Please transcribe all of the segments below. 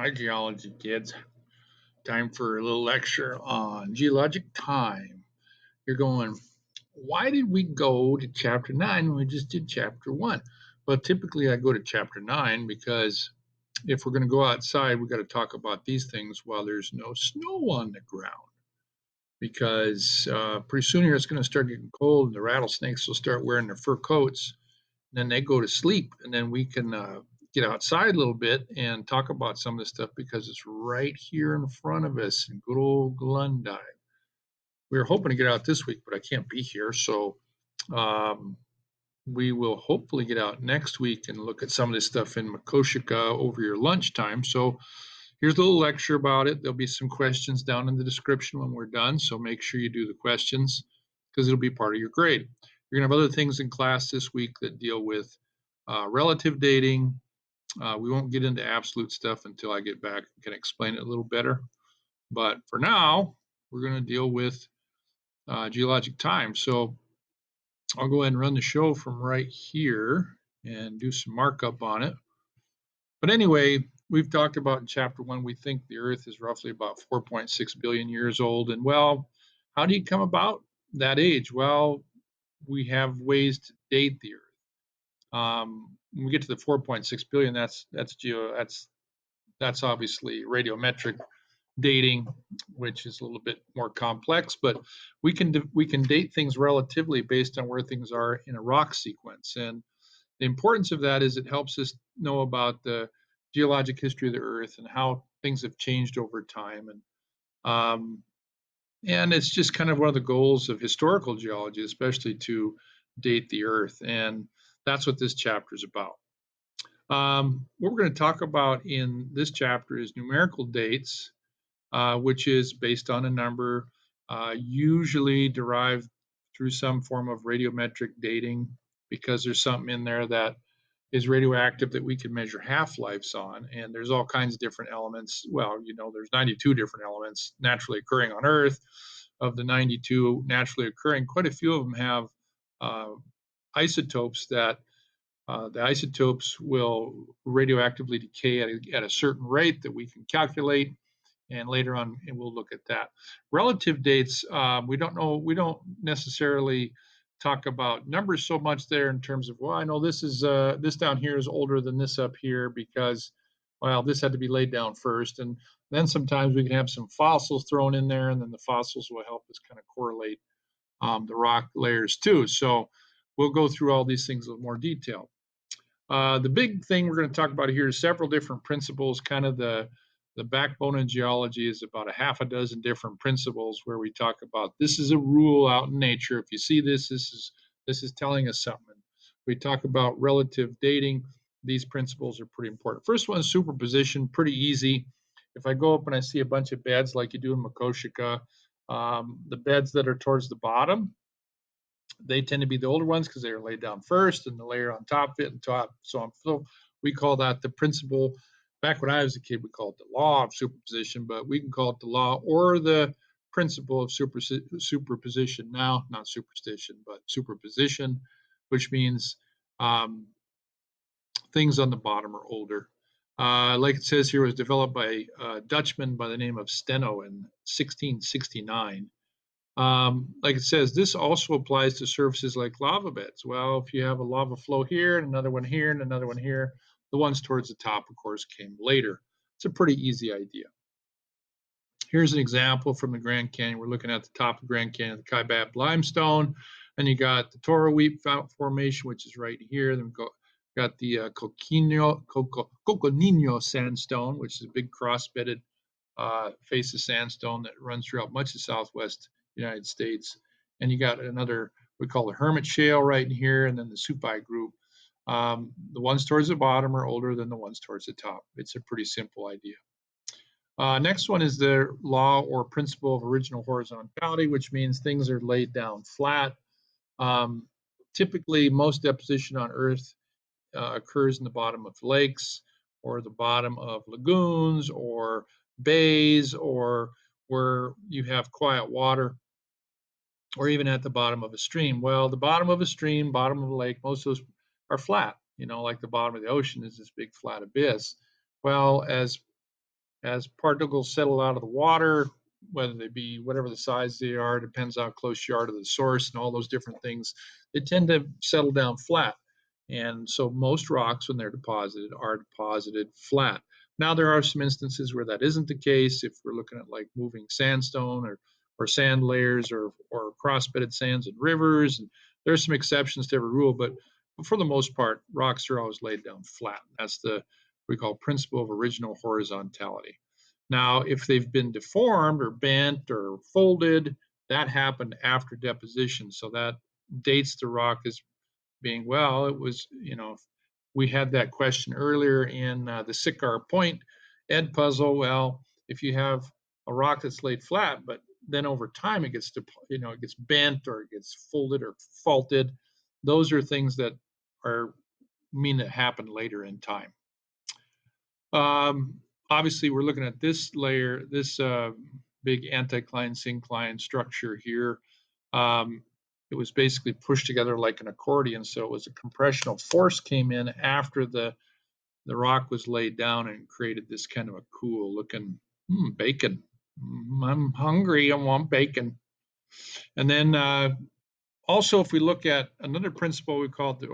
Hi, geology kids. Time for a little lecture on geologic time. You're going, why did we go to chapter 9 when we just did chapter 1? Well, typically I go to chapter 9 because if we're going to go outside, we've got to talk about these things while there's no snow on the ground. Because pretty soon here it's going to start getting cold and the rattlesnakes will start wearing their fur coats. And then they go to sleep, and then we can get outside a little bit and talk about some of this stuff because it's right here in front of us in good old Glendine. We were hoping to get out this week, but I can't be here, so um, we will hopefully get out next week and look at some of this stuff in Makoshika over your lunchtime. So here's a little lecture about it. There'll be some questions down in the description when we're done, so make sure you do the questions because it'll be part of your grade. You're going to have other things in class this week that deal with relative dating. We won't get into absolute stuff until I get back and can explain it a little better. But for now, we're going to deal with geologic time. So I'll go ahead and run the show from right here and do some markup on it. But anyway, we've talked about in chapter 1, we think the Earth is roughly about 4.6 billion years old. And well, how do you come about that age? Well, we have ways to date the Earth. When we get to the 4.6 billion, that's obviously radiometric dating, which is a little bit more complex. But we can date things relatively based on where things are in a rock sequence. And the importance of that is it helps us know about the geologic history of the Earth and how things have changed over time. And it's just kind of one of the goals of historical geology, especially to date the Earth. And that's what this chapter is about. What we're going to talk about in this chapter is numerical dates, which is based on a number, usually derived through some form of radiometric dating, because there's something in there that is radioactive that we can measure half-lives on. And there's all kinds of different elements. Well, there's 92 different elements naturally occurring on Earth. Of the 92 naturally occurring, quite a few of them have isotopes that the isotopes will radioactively decay at a certain rate that we can calculate, and later on we'll look at that. Relative dates, we don't know. We don't necessarily talk about numbers so much there in terms of, well, I know this down here is older than this up here because, well, this had to be laid down first, and then sometimes we can have some fossils thrown in there, and then the fossils will help us kind of correlate the rock layers too. So we'll go through all these things with more detail. The big thing we're going to talk about here is several different principles. Kind of the backbone of geology is about a half a dozen different principles where we talk about this is a rule out in nature. If you see this is telling us something. We talk about relative dating. These principles are pretty important. First one is superposition, pretty easy. If I go up and I see a bunch of beds like you do in Makoshika, the beds that are towards the bottom, they tend to be the older ones because they are laid down first, and the layer on top of it and top. So we call that the principle. Back when I was a kid, we called it the law of superposition, but we can call it the law or the principle of superposition now, not superstition, but superposition, which means things on the bottom are older. Like it says here, it was developed by a Dutchman by the name of Steno in 1669. Like it says, this also applies to surfaces like lava beds. Well, if you have a lava flow here and another one here and another one here, the ones towards the top, of course, came later. It's a pretty easy idea. Here's an example from the Grand Canyon. We're looking at the top of Grand Canyon, the Kaibab limestone, and you got the Toroweap Formation, which is right here. Then we've got the Coconino sandstone, which is a big cross-bedded face of sandstone that runs throughout much of southwest United States. And you got another we call the Hermit Shale right in here, and then the Supai group. The ones towards the bottom are older than the ones towards the top. It's a pretty simple idea. Next one is the law or principle of original horizontality, which means things are laid down flat. Typically, most deposition on Earth occurs in the bottom of lakes or the bottom of lagoons or bays or where you have quiet water, or even at the bottom of a stream. Well, the bottom of a stream, bottom of a lake, most of those are flat, like the bottom of the ocean is this big flat abyss. Well, as As particles settle out of the water, whether they be whatever the size they are, depends how close you are to the source and all those different things, they tend to settle down flat. And so most rocks, when they're deposited, are deposited flat. Now, there are some instances where that isn't the case. If we're looking at like moving sandstone or sand layers or cross-bedded sands and rivers, and there's some exceptions to every rule, but for the most part, rocks are always laid down flat. That's the we call principle of original horizontality. Now, if they've been deformed or bent or folded, that happened after deposition. So that dates the rock as being, well, it was, we had that question earlier in the Sycar Point Ed puzzle. Well, if you have a rock that's laid flat, but then over time it gets it gets bent or it gets folded or faulted, those are things that are mean that happen later in time. Obviously, we're looking at this layer, this big anticline syncline structure here. It was basically pushed together like an accordion, so it was a compressional force came in after the rock was laid down and created this kind of a cool looking bacon. I'm hungry. I want bacon. And then also, if we look at another principle, we call it,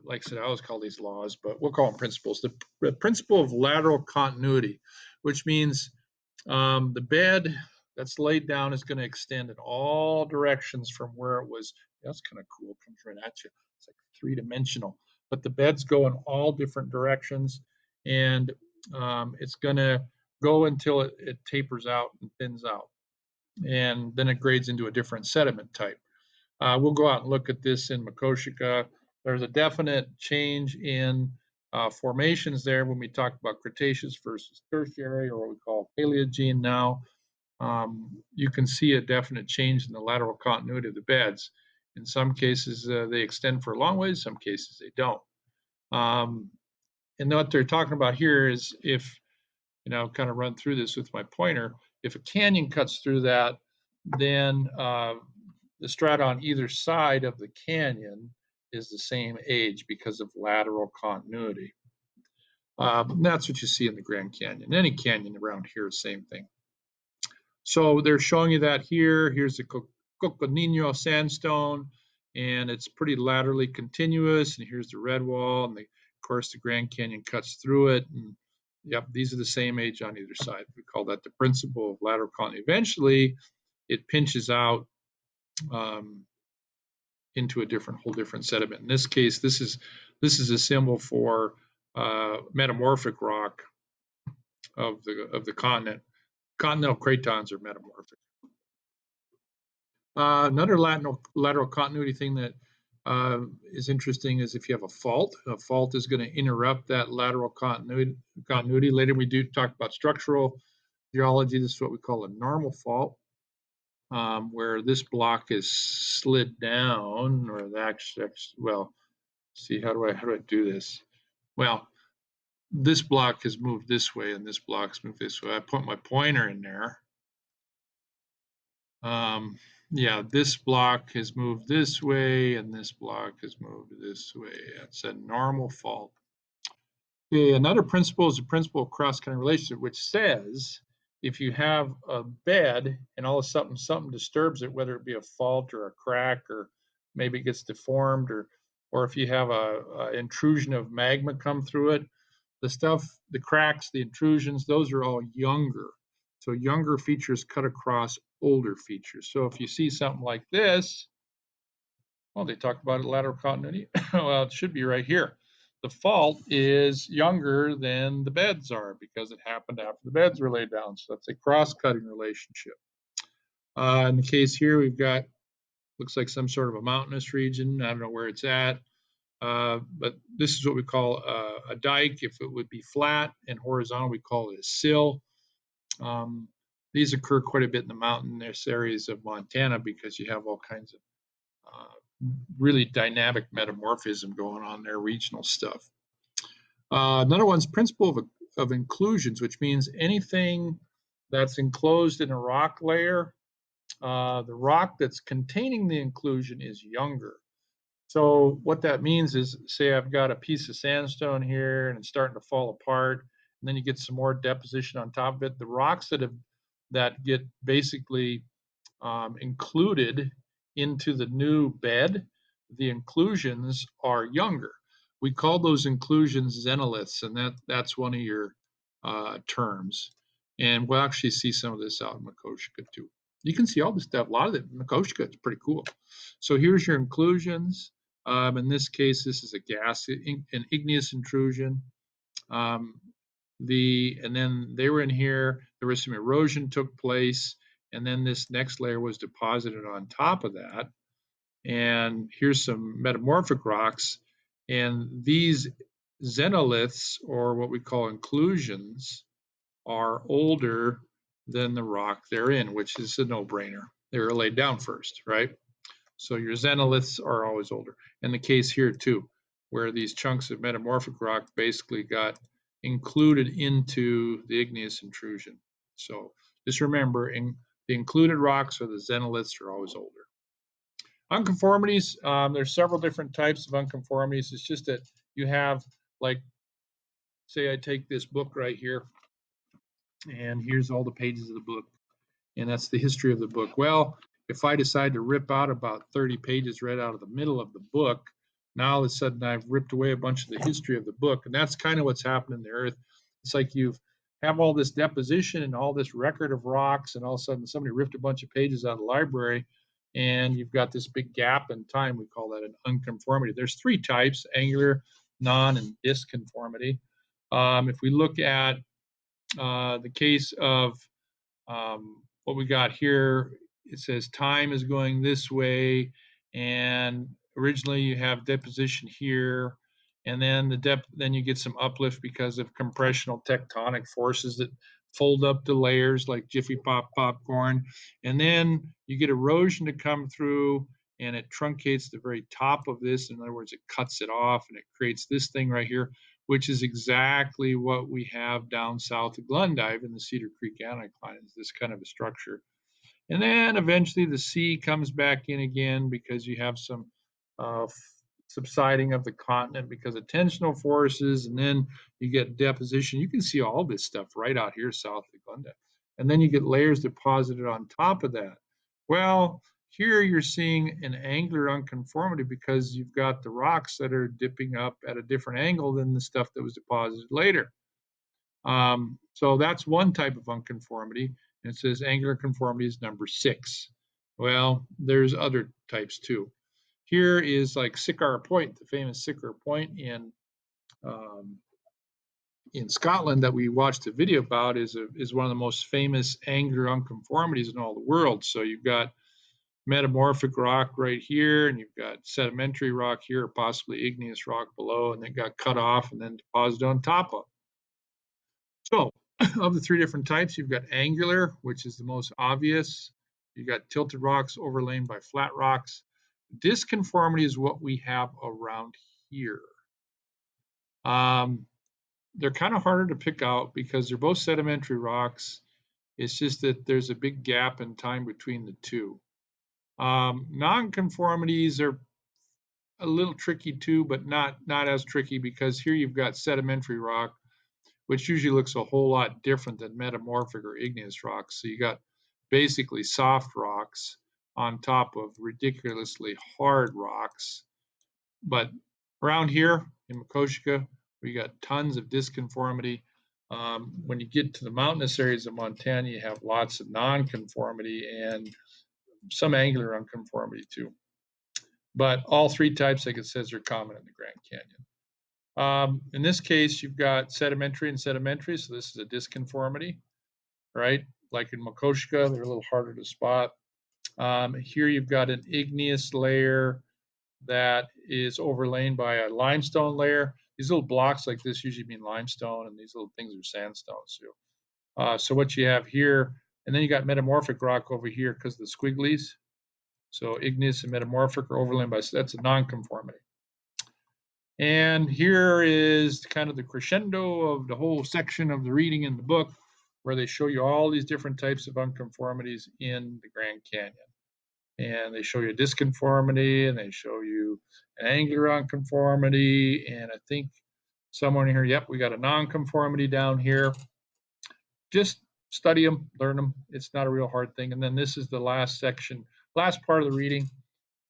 like I said, I always call these laws, but we'll call them principles. The principle of lateral continuity, which means the bed that's laid down is going to extend in all directions from where it was. That's kind of cool. It comes right at you. It's like three-dimensional. But the beds go in all different directions, and it's going to go until it tapers out and thins out. And then it grades into a different sediment type. We'll go out and look at this in Makoshika. There's a definite change in formations there when we talk about Cretaceous versus Tertiary, or what we call Paleogene now. You can see a definite change in the lateral continuity of the beds. In some cases, they extend for a long ways. Some cases, they don't. And what they're talking about here is if, kind of run through this with my pointer, if a canyon cuts through that, then the strata on either side of the canyon is the same age because of lateral continuity. That's what you see in the Grand Canyon. Any canyon around here, same thing. So they're showing you that here. Here's the Coconino sandstone, and it's pretty laterally continuous. And here's the red wall, and of course the Grand Canyon cuts through it. And yep, these are the same age on either side. We call that the principle of lateral continuity. Eventually, it pinches out into a whole different sediment. In this case, this is a symbol for metamorphic rock of the continent. Continental cratons are metamorphic. Another lateral continuity thing that is interesting is if you have a fault. A fault is going to interrupt that lateral continuity. Later we do talk about structural geology. This is what we call a normal fault, where this block is slid down, or well, see, how do I do this? Well, this block has moved this way and this block's moved this way. I put my pointer in there. Yeah, this block has moved this way and this block has moved this way. That's a normal fault. Okay, another principle is the principle of cross-cutting relationship, which says if you have a bed and all of a sudden something disturbs it, whether it be a fault or a crack or maybe it gets deformed, or if you have a intrusion of magma come through it, the cracks, the intrusions, those are all younger. So younger features cut across older features. So if you see something like this, well, they talk about lateral continuity. Well, it should be right here. The fault is younger than the beds are because it happened after the beds were laid down. So that's a cross-cutting relationship. In the case here, we've got, looks like some sort of a mountainous region. I don't know where it's at. But this is what we call a dike. If it would be flat and horizontal, we call it a sill. These occur quite a bit in the mountainous areas of Montana because you have all kinds of really dynamic metamorphism going on there, regional stuff. Another one's principle of inclusions, which means anything that's enclosed in a rock layer, the rock that's containing the inclusion is younger. So what that means is, say I've got a piece of sandstone here and it's starting to fall apart, and then you get some more deposition on top of it. The rocks that get basically included into the new bed, the inclusions are younger. We call those inclusions xenoliths, and that's one of your terms. And we'll actually see some of this out in Makoshika too. You can see all this stuff. A lot of it in Makoshika, it's pretty cool. So here's your inclusions. In this case, this is a gas, an igneous intrusion. Um, and then they were in here. There was some erosion took place, and then this next layer was deposited on top of that. And here's some metamorphic rocks, and these xenoliths, or what we call inclusions, are older than the rock they're in, which is a no-brainer. They were laid down first, right? So your xenoliths are always older. And the case here too, where these chunks of metamorphic rock basically got included into the igneous intrusion. So just remember, the included rocks or the xenoliths are always older. Unconformities, there's several different types of unconformities. It's just that you have, like, say I take this book right here, and here's all the pages of the book, and that's the history of the book. Well, if I decide to rip out about 30 pages right out of the middle of the book, now all of a sudden I've ripped away a bunch of the history of the book, and that's kind of what's happening in the earth. It's like you have all this deposition and all this record of rocks, and all of a sudden somebody ripped a bunch of pages out of the library, and you've got this big gap in time. We call that an unconformity. There's three types: angular, non, and disconformity. If we look at the case of what we got here, it says time is going this way, and originally you have deposition here, and then then you get some uplift because of compressional tectonic forces that fold up the layers like Jiffy Pop popcorn, and then you get erosion to come through, and it truncates the very top of this. In other words, it cuts it off, and it creates this thing right here, which is exactly what we have down south of Glendive in the Cedar Creek anticline, is this kind of a structure. And then eventually the sea comes back in again because you have some subsiding of the continent because of tensional forces, and then you get deposition. You can see all this stuff right out here south of Glendive. And then you get layers deposited on top of that. Well, here you're seeing an angular unconformity because you've got the rocks that are dipping up at a different angle than the stuff that was deposited later. So that's one type of unconformity. And it says angular conformity is number 6. Well, there's other types too. Here is like Sycar Point, the famous Sycar Point in Scotland that we watched a video about, is one of the most famous angular unconformities in all the world. So you've got metamorphic rock right here, and you've got sedimentary rock here, or possibly igneous rock below, and it got cut off and then deposited on top of. So of the three different types, you've got angular, which is the most obvious. You've got tilted rocks overlain by flat rocks. Disconformity is what we have around here. They're kind of harder to pick out because they're both sedimentary rocks. It's just that there's a big gap in time between the two. Non-conformities are a little tricky too, but not as tricky, because here you've got sedimentary rock, which usually looks a whole lot different than metamorphic or igneous rocks. So you got basically soft rocks on top of ridiculously hard rocks. But around here in Makoshika, we got tons of disconformity. When you get to the mountainous areas of Montana, you have lots of nonconformity and some angular unconformity too. But all three types, like it says, are common in the Grand Canyon. In this case, you've got sedimentary and sedimentary, so this is a disconformity, right? Like in Makoshika, they're a little harder to spot. Here you've got an igneous layer that is overlain by a limestone layer. These little blocks like this usually mean limestone, and these little things are sandstone. So what you have here, and then you got metamorphic rock over here because of the squigglies. So igneous and metamorphic are overlain by, so that's a nonconformity. And here is kind of the crescendo of the whole section of the reading in the book, where they show you all these different types of unconformities in the Grand Canyon. And they show you disconformity, and they show you an angular unconformity, and I think Somewhere in here, yep, we got a nonconformity down here. Just study them, learn them. It's not a real hard thing. And then this is the last section, last part of the reading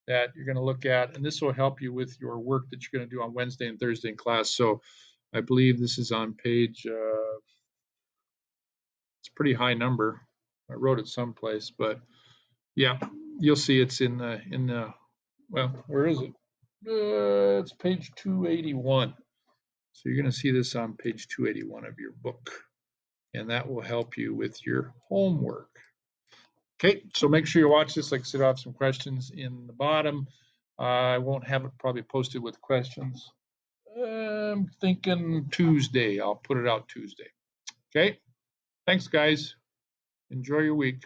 that you're going to look at, and this will help you with your work that you're going to do on Wednesday and Thursday in class. So I believe this is on page, it's a pretty high number. I wrote it someplace, but yeah, you'll see it's in the, well, where is it? It's page 281. So you're going to see this on page 281 of your book, and that will help you with your homework. Okay, so make sure you watch this. Like I said, I'll have some questions in the bottom. I won't have it probably posted with questions. I'm thinking Tuesday. I'll put it out Tuesday. Okay, thanks, guys. Enjoy your week.